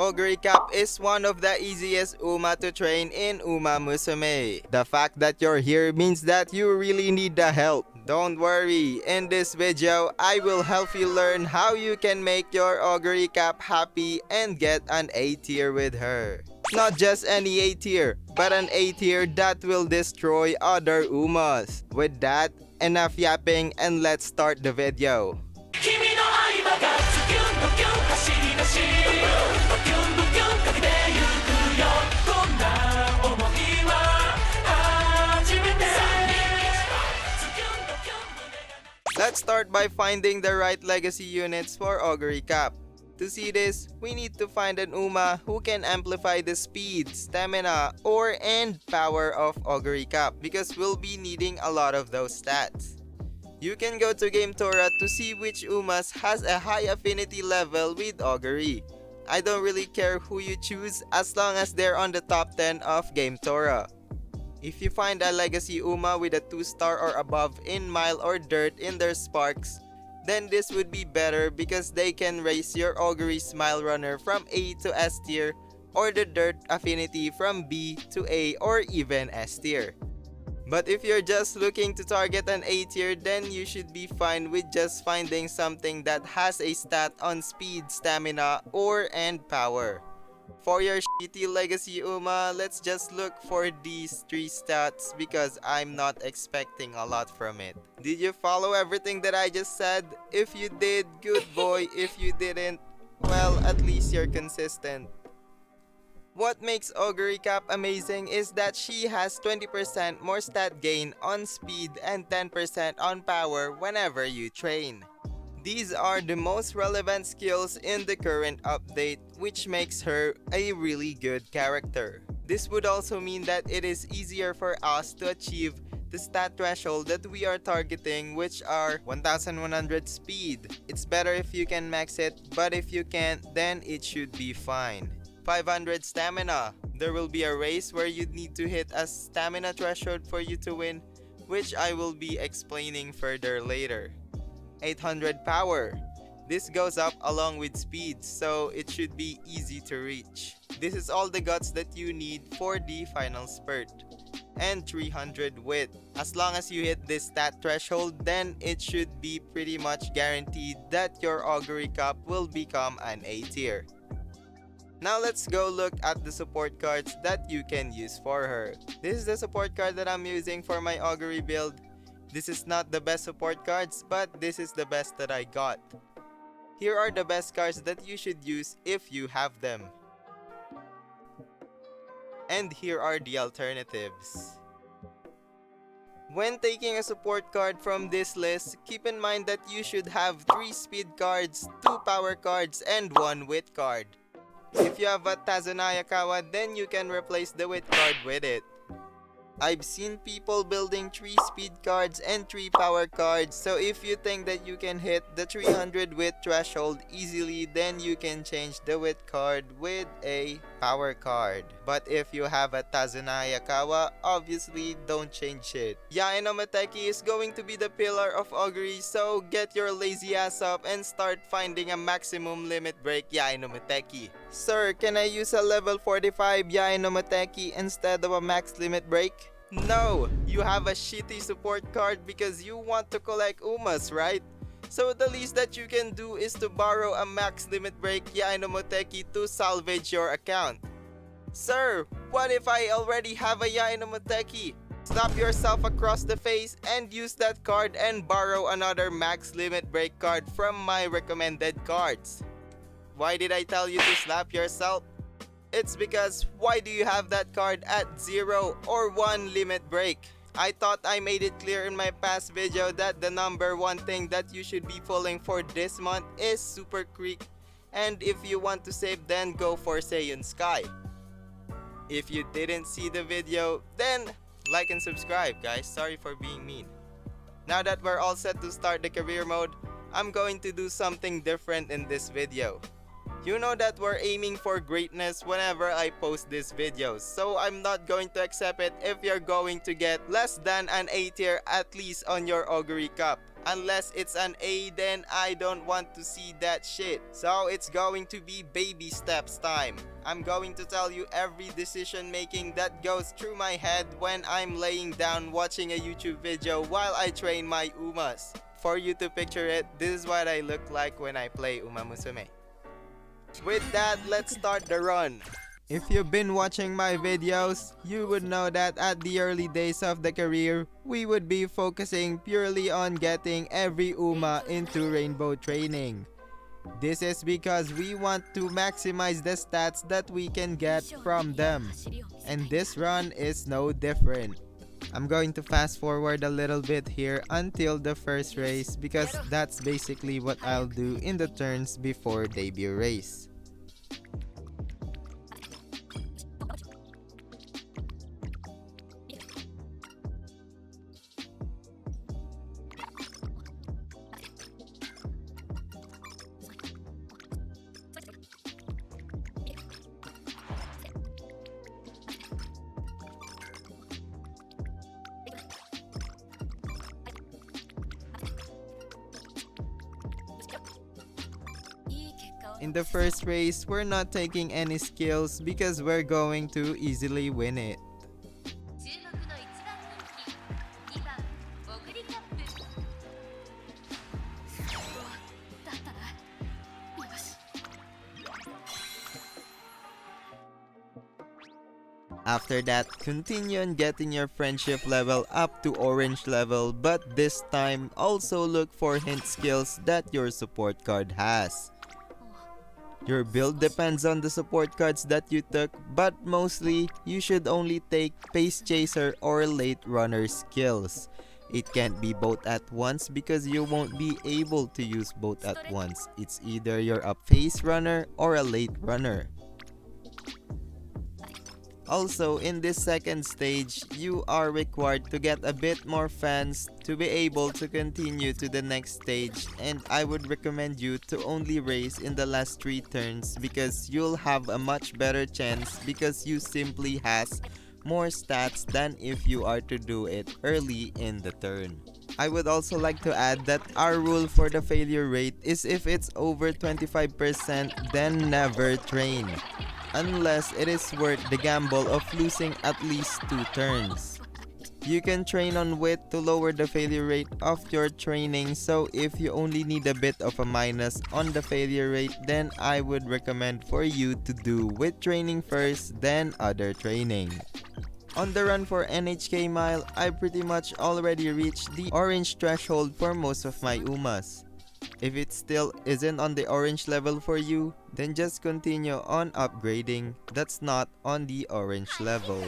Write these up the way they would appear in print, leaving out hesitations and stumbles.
Oguri Cap is one of the easiest Uma to train in Umamusume. The fact that you're here means that you really need the help. Don't worry, in this video, I will help you learn how you can make your Oguri Cap happy and get an A tier with her. Not just any A tier, but an A tier that will destroy other Umas. With that, enough yapping and let's start the video. Let's start by finding the right legacy units for Oguri Cap. To see this, we need to find an Uma who can amplify the speed, stamina, and power of Oguri Cap because we'll be needing a lot of those stats. You can go to Game Tora to see which Umas has a high affinity level with Oguri. I don't really care who you choose as long as they're on the top 10 of Game Tora. If you find a legacy Uma with a 2-star or above in Mile or Dirt in their sparks, then this would be better because they can raise your Oguri Smile Runner from A to S tier or the Dirt affinity from B to A or even S tier. But if you're just looking to target an A tier, then you should be fine with just finding something that has a stat on speed, stamina, and power. For your shitty legacy Uma, let's just look for these 3 stats because I'm not expecting a lot from it. Did you follow everything that I just said? If you did, good boy. If you didn't, well, at least you're consistent. What makes Oguri Cap amazing is that she has 20% more stat gain on speed and 10% on power whenever you train. These are the most relevant skills in the current update, which makes her a really good character. This would also mean that it is easier for us to achieve the stat threshold that we are targeting, which are 1100 speed. It's better if you can max it, but if you can't, then it should be fine. 500 stamina. There will be a race where you need to hit a stamina threshold for you to win, which I will be explaining further later. 800 power. This goes up along with speed, so it should be easy to reach. This is all the guts that you need for the final spurt. And 300 wit. As long as you hit this stat threshold, then it should be pretty much guaranteed that your Oguri Cap will become an A tier. Now let's go look at the support cards that you can use for her. This is the support card that I'm using for my Oguri build. This is not the best support cards, but this is the best that I got. Here are the best cards that you should use if you have them. And here are the alternatives. When taking a support card from this list, keep in mind that you should have 3 speed cards, 2 power cards, and 1 wit card. If you have a Tazunayakawa, then you can replace the wit card with it. I've seen people building 3 speed cards and 3 power cards, so if you think that you can hit the 300 wit threshold easily, then you can change the wit card with a power card. But if you have a Tazunayakawa, obviously don't change it. Yae no Mateki is going to be the pillar of Oguri, so get your lazy ass up and start finding a maximum limit break Yae no Mateki. Sir, can I use a level 45 Yae no Mateki instead of a max limit break? No, you have a shitty support card because you want to collect Umas, right? So the least that you can do is to borrow a max limit break Yae no Moteki to salvage your account. Sir, what if I already have a Yae no Moteki? Slap yourself across the face and use that card and borrow another max limit break card from my recommended cards. Why did I tell you to slap yourself? It's because why do you have that card at 0 or 1 limit break? I thought I made it clear in my past video that the number 1 thing that you should be pulling for this month is Super Creek, and if you want to save, then go for Seiun Sky. If you didn't see the video, then like and subscribe, guys. Sorry for being mean. Now that we're all set to start the career mode, I'm going to do something different in this video. You know that we're aiming for greatness whenever I post these videos, so I'm not going to accept it if you're going to get less than an A tier at least on your Oguri Cap. Unless it's an A, then I don't want to see that shit. So it's going to be baby steps time. I'm going to tell you every decision making that goes through my head when I'm laying down watching a YouTube video while I train my umas. For you to picture it, this is what I look like when I play umamusume. With that, let's start the run. If you've been watching my videos, you would know that at the early days of the career, we would be focusing purely on getting every UMA into rainbow training. This is because we want to maximize the stats that we can get from them. And this run is no different. I'm going to fast forward a little bit here until the first race because that's basically what I'll do in the turns before debut race. In the first race, we're not taking any skills because we're going to easily win it. After that, continue on getting your friendship level up to orange level, but this time also look for hint skills that your support card has. Your build depends on the support cards that you took, but mostly, you should only take Pace Chaser or Late Runner skills. It can't be both at once because you won't be able to use both at once. It's either you're a Pace Runner or a Late Runner. Also, in this second stage, you are required to get a bit more fans to be able to continue to the next stage, and I would recommend you to only race in the last 3 turns because you'll have a much better chance because you simply has more stats than if you are to do it early in the turn. I would also like to add that our rule for the failure rate is if it's over 25%, then never train. Unless it is worth the gamble of losing at least 2 turns. You can train on wit to lower the failure rate of your training, so if you only need a bit of a minus on the failure rate, then I would recommend for you to do wit training first, then other training. On the run for NHK Mile, I pretty much already reached the orange threshold for most of my umas. If it still isn't on the orange level for you, then just continue on upgrading that's not on the orange level.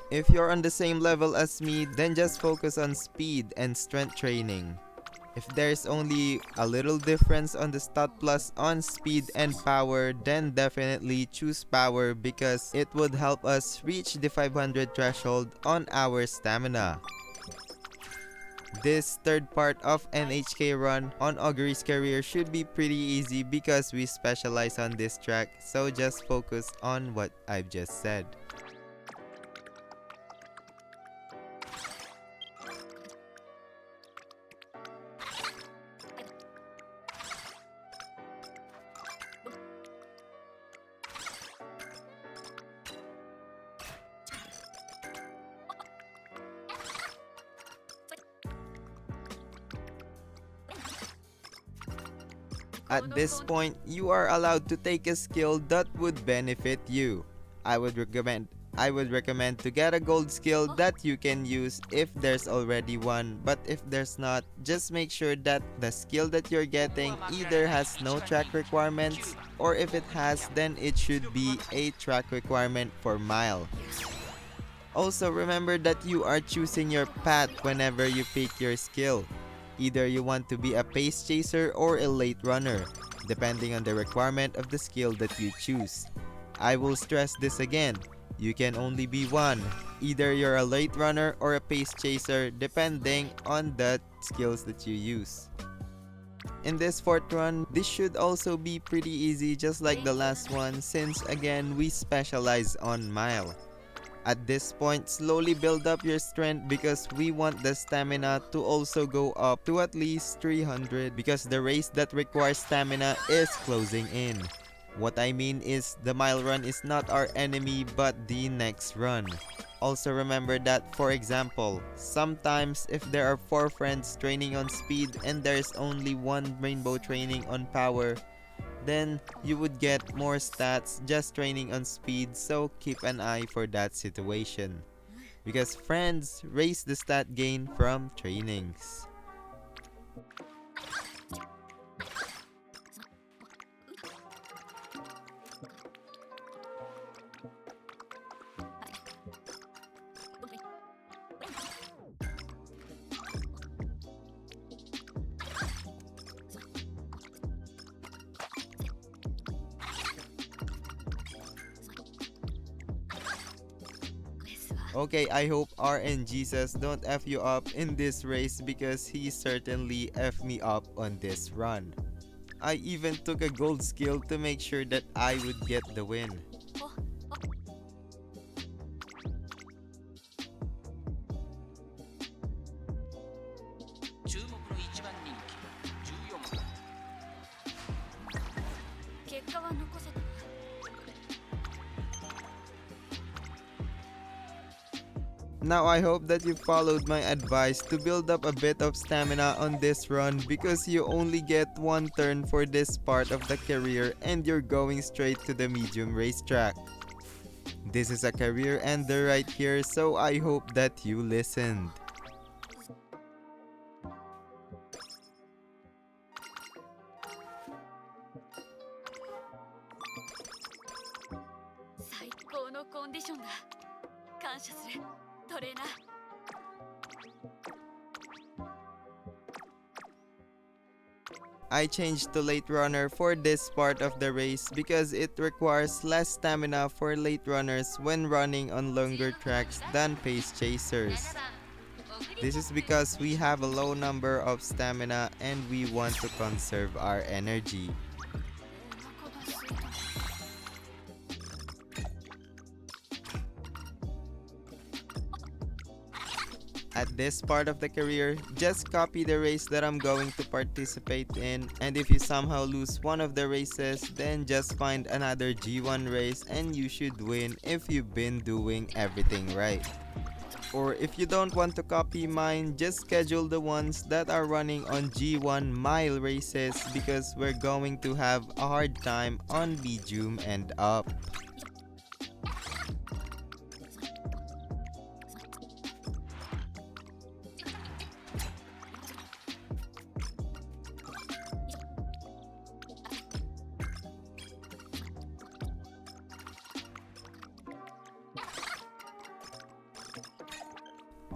If you're on the same level as me, then just focus on speed and strength training. If there's only a little difference on the stat plus on speed and power, then definitely choose power because it would help us reach the 500 threshold on our stamina. This third part of NHK run on Oguri's career should be pretty easy because we specialize on this track, so just focus on what I've just said. At this point, you are allowed to take a skill that would benefit you. I would recommend to get a gold skill that you can use if there's already one, but if there's not, just make sure that the skill that you're getting either has no track requirements, or if it has, then it should be a track requirement for Mile. Also, remember that you are choosing your path whenever you pick your skill. Either you want to be a pace chaser or a late runner, depending on the requirement of the skill that you choose. I will stress this again, you can only be one. Either you're a late runner or a pace chaser, depending on the skills that you use. In this fourth run, this should also be pretty easy just like the last one, since again we specialize on Mile. At this point, slowly build up your strength because we want the stamina to also go up to at least 300 because the race that requires stamina is closing in. What I mean is the mile run is not our enemy but the next run. Also remember that, for example, sometimes if there are 4 friends training on speed and there's only one rainbow training on power, then you would get more stats just training on speed, so keep an eye for that situation. Because friends raise the stat gain from trainings. Okay, I hope RNGesus don't F you up in this race because he certainly F me up on this run. I even took a gold skill to make sure that I would get the win. Now I hope that you followed my advice to build up a bit of stamina on this run because you only get one turn for this part of the career and you're going straight to the medium racetrack. This is a career ender right here, so I hope that you listened. I changed to late runner for this part of the race because it requires less stamina for late runners when running on longer tracks than pace chasers. This is because we have a low number of stamina and we want to conserve our energy. At this part of the career, just copy the race that I'm going to participate in, and if you somehow lose one of the races, then just find another G1 race and you should win if you've been doing everything right. Or if you don't want to copy mine, just schedule the ones that are running on G1 mile races because we're going to have a hard time on medium and up.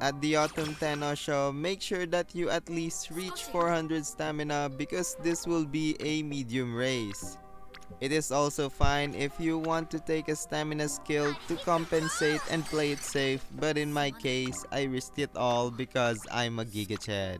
At the Autumn Tenno show, make sure that you at least reach 400 stamina because this will be a medium race. It is also fine if you want to take a stamina skill to compensate and play it safe, but in my case, I risked it all because I'm a Giga Chad.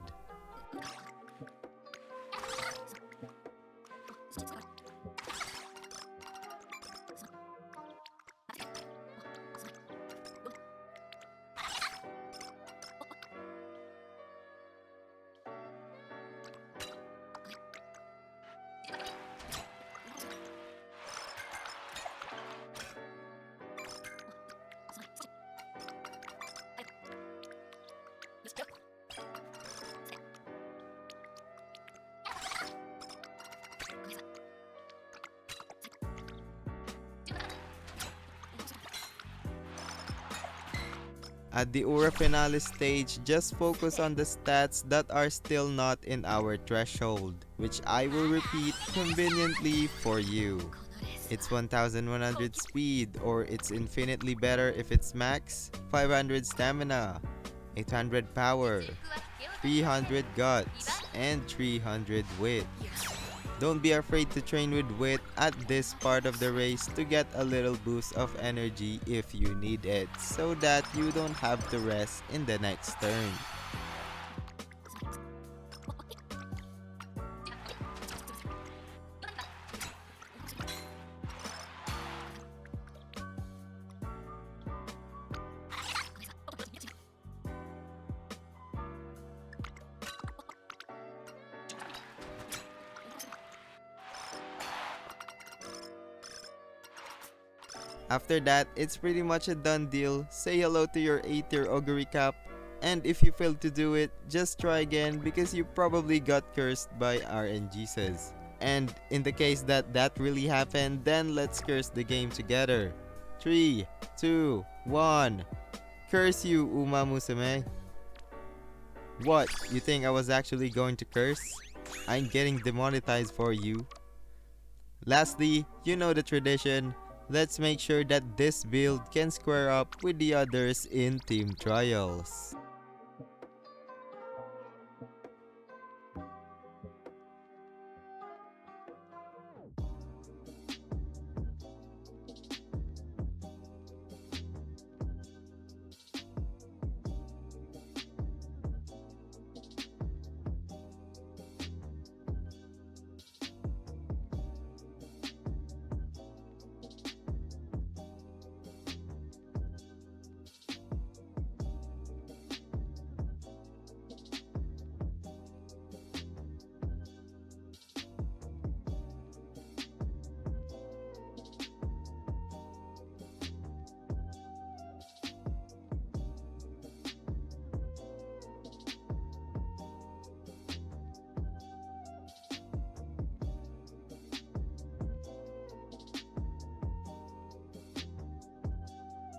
At the Ura Finale stage, just focus on the stats that are still not in our threshold, which I will repeat conveniently for you. It's 1100 speed, or it's infinitely better if it's max, 500 stamina, 800 power, 300 guts, and 300 wit. Don't be afraid to train with wit at this part of the race to get a little boost of energy if you need it, so that you don't have to rest in the next turn. After that, it's pretty much a done deal. Say hello to your 8-tier Oguri Cap. And if you fail to do it, just try again because you probably got cursed by RNG says. And in the case that that really happened, then let's curse the game together. 3, 2, 1. Curse you, umamusume. What? You think I was actually going to curse? I'm getting demonetized for you. Lastly, you know the tradition. Let's make sure that this build can square up with the others in team trials.